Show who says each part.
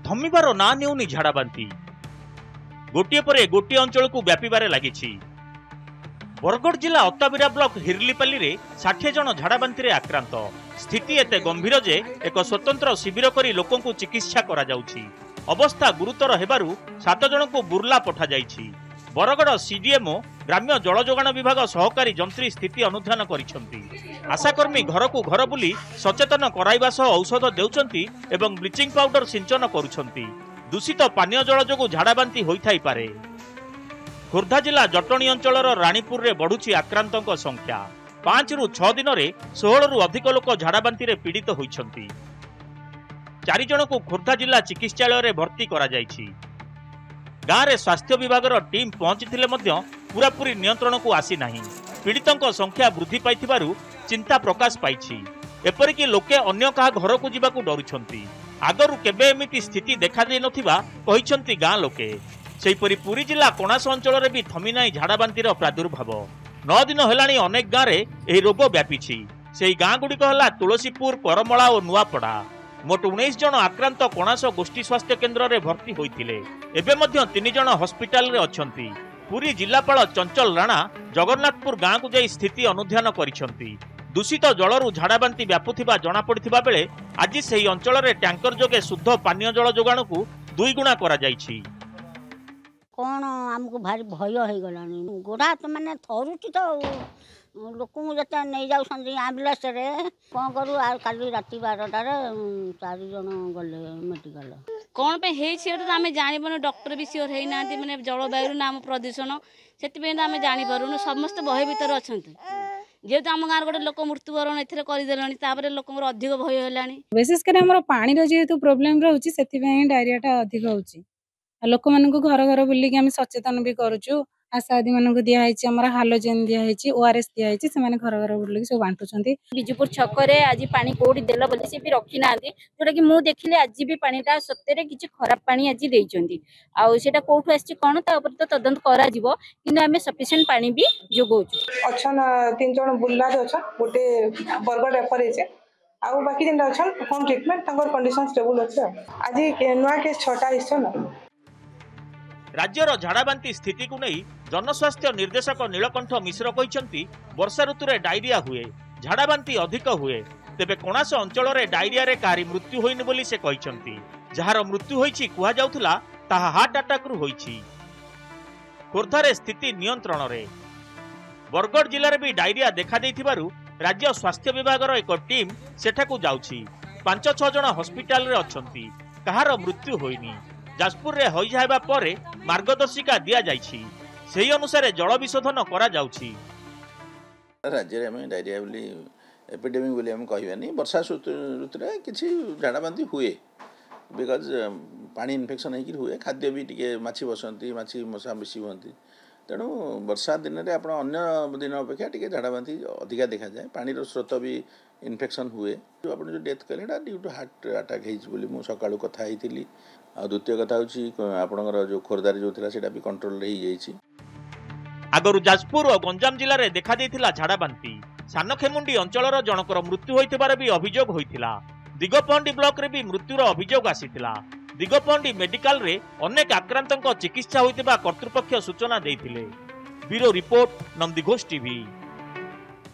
Speaker 1: थमिबार ना नेउनी झाड़ाबांती गोटे पर गोटे अंचल को व्यापीबारे लागिछि। बरगढ़ जिला अत्ताबिरा ब्लॉक हिरलीपाली रे 60 जन झाड़ाबांती रे आक्रांत। स्थिति एते गंभीर जे एक स्वतंत्र शिविर करी लोकन को चिकित्सा करा जाउछि। अवस्था गुरुतर हेबारु 7 जन को बुर्ला पठा जाइछि। बरगढ़ सीडीएमओ ग्राम्य जल जोगाण विभाग सहकारी जंत्री स्थिति अनुधान करिसंती। आशाकर्मी घर को घर बुली सचेतन कराइबा सह औषध देउचंती एवं ब्लीचिंग पाउडर सिंचन करुछंती। दूषित पानीय जल जोगु झाड़ाबांती होइथाई पारे। खोर्धा जिला जटणी अंचलर रानीपुर रे बढ़ुछि आक्रांतक संख्या। 5 रु 6 दिन रे 16 रु अधिक लोक झाड़ाबांती रे पीड़ित होइछंती। 4 जन को खोर्धा जिला चिकित्सालय रे भर्ती करा जाइछि। गाँव रे स्वास्थ्य विभाग टीम पहुंचीथिले मध्य पूरापूरी नियंत्रण को आसी नाही। पीड़ितों संख्या वृद्धि पाइथिबारु चिंता प्रकाश पाइछि। एपरिकी लोके अन्य कहा घर को जीवाकू डरुछंती। आगरु केबे एमिति स्थिति देखा दे नथिबा कहिसंती गाँ लोके। सेहिपरि पुरी जिला कोणास अंचल रे भी थमी नाही झाड़ाबांतीर प्रादुर्भाव। 9 दिन हेलाणी अनेक गाँव रे एही रोग व्यापीछि। सेही गाँ गुड़िक हला तुलसीपुर, परमला और नुआपड़ा। मोट 19 जन आक्रांत कोणास गोष्ठी स्वास्थ्य केन्द्र रे भर्ती होइथिले। एबे मध्य 3 जन हॉस्पिटल रे अछंती। पुरी जिलापाल चंचल राणा जगन्नाथपुर गाँ को जाई स्थिति अनुध्यान करिसंती। दूषित जलरू झाड़ाबांती व्यापुथिबा जणा पड़िथिबा बेले आज सेही अंचल रे टैंकर जोगे शुद्ध पानीय जल जोगाण को 2 गुणा करा जाइछि।
Speaker 2: कौन आमको भारी भय हो गलानी। गोड़ा तो मैंने थरुची तो लोक जो नहीं जाऊँ आम्बुलांस कौन करूँ। काली राति 12टार 4 जन गले मेडिकल।
Speaker 3: कौन पे आम जानवर डॉक्टर भी सियोर होना मैंने जलवायु ना आम प्रदूषण से आम जापर समस्त भय भर अच्छा। जेहेतु आम गाँव गोटे लोक मृत्युवरण एदेले लोक अधिक भय है।
Speaker 4: विशेषकर पानी जेहेतु प्रोब्लेम रोचे से डायरिया अधिक होची। लोक मान घर घर बुलिक आम सचेतन भी करुचु। आशा आदि मानक दिखाई हालोजेन दिखाई ओआरएस दिखाई से घर घर बुलिक सब बांटुंट।
Speaker 5: बिजुपुर छक आज पानी कौटी देल बोली सी भी रखी ना जोटा कि मुझे देखिले आज भी पानीटा सत्य किसी खराब पानी आज देइचंती। आउटा कौटू आसी कौन तो तदंत करें सफिसीयंट पानी भी जोगाऊँ।
Speaker 6: अच्छा 3 जन बुर्ला अच्छा गोटे बरगढ़ रेफर है आउ बाकी जेन अच्छा होम ट्रिटमेंट कंडीशन स्टेबल अच्छे। आज नुआ केस 6टा हिस्सा।
Speaker 1: राज्यर झाड़ाबांती स्थिति को नहीं जनस्वास्थ्य निर्देशक नीलकंठ मिश्र कहिसंती वर्षा ऋतु रे डायरिया हुए, झाड़ाबांती अधिक हुए। तेबे कोणास अंचल रे डायरिया रे कारी मृत्यु होइनि बोली से कहिसंती। जहार मृत्यु होइछि कुहा जाउथला ताहा हार्ट अटैक रु होइछि। खोर्धा रे स्थिति नियंत्रण रे। बरगढ़ जिले में भी डायरिया देखा देथिबारु राज्य स्वास्थ्य विभाग रो एक टीम सेठाकू जाउछि। 5-6 जन हॉस्पिटल रे अछंती। कहार मृत्यु होइनि। जाजपुर रे होई जायबा परे मार्गदर्शिका दिया जाइछि। सेही अनुसार जल विशोधन करा जाउछि।
Speaker 7: राज्य में डायरिया बोली एपिडेमिक बोली हम कहबानी। वर्षा ऋतु रे किछि झाड़ाबांती हुए बिकज पानी इन्फेक्शन होकर हुए। खाद्य भी टिके माछी बसंती, माछी मशा बेसी हुअंती। तेणु वर्षा दिन में आप अन्य दिन अपेक्षा टी झाड़ाबांती अधिका देखा जाए। पानी स्रोत भी इन्फेक्शन हुए। जो आप जो डेथ कले ड्यू टू हार्ट अटैक हो सका कथा ही। द्वितीय कथा आपणकर जो खोर्धार जो था भी कंट्रोल
Speaker 1: आगरु जाजपुर और गंजाम जिले में देखा देथिला झाड़ाबांती। सानखेमुंडी अंचलर जनकर मृत्यु होइथिबार भी अभियोग होइथिला। दिगपहंडी ब्लॉक रे भी मृत्युर अभियोग आसीथिला। दिगपहंडी मेडिकल रे अनेक आक्रांतक चिकित्सा होइथिबा कर्तृपक्ष सूचना देइथिले। Bureau report, Nandighosh TV.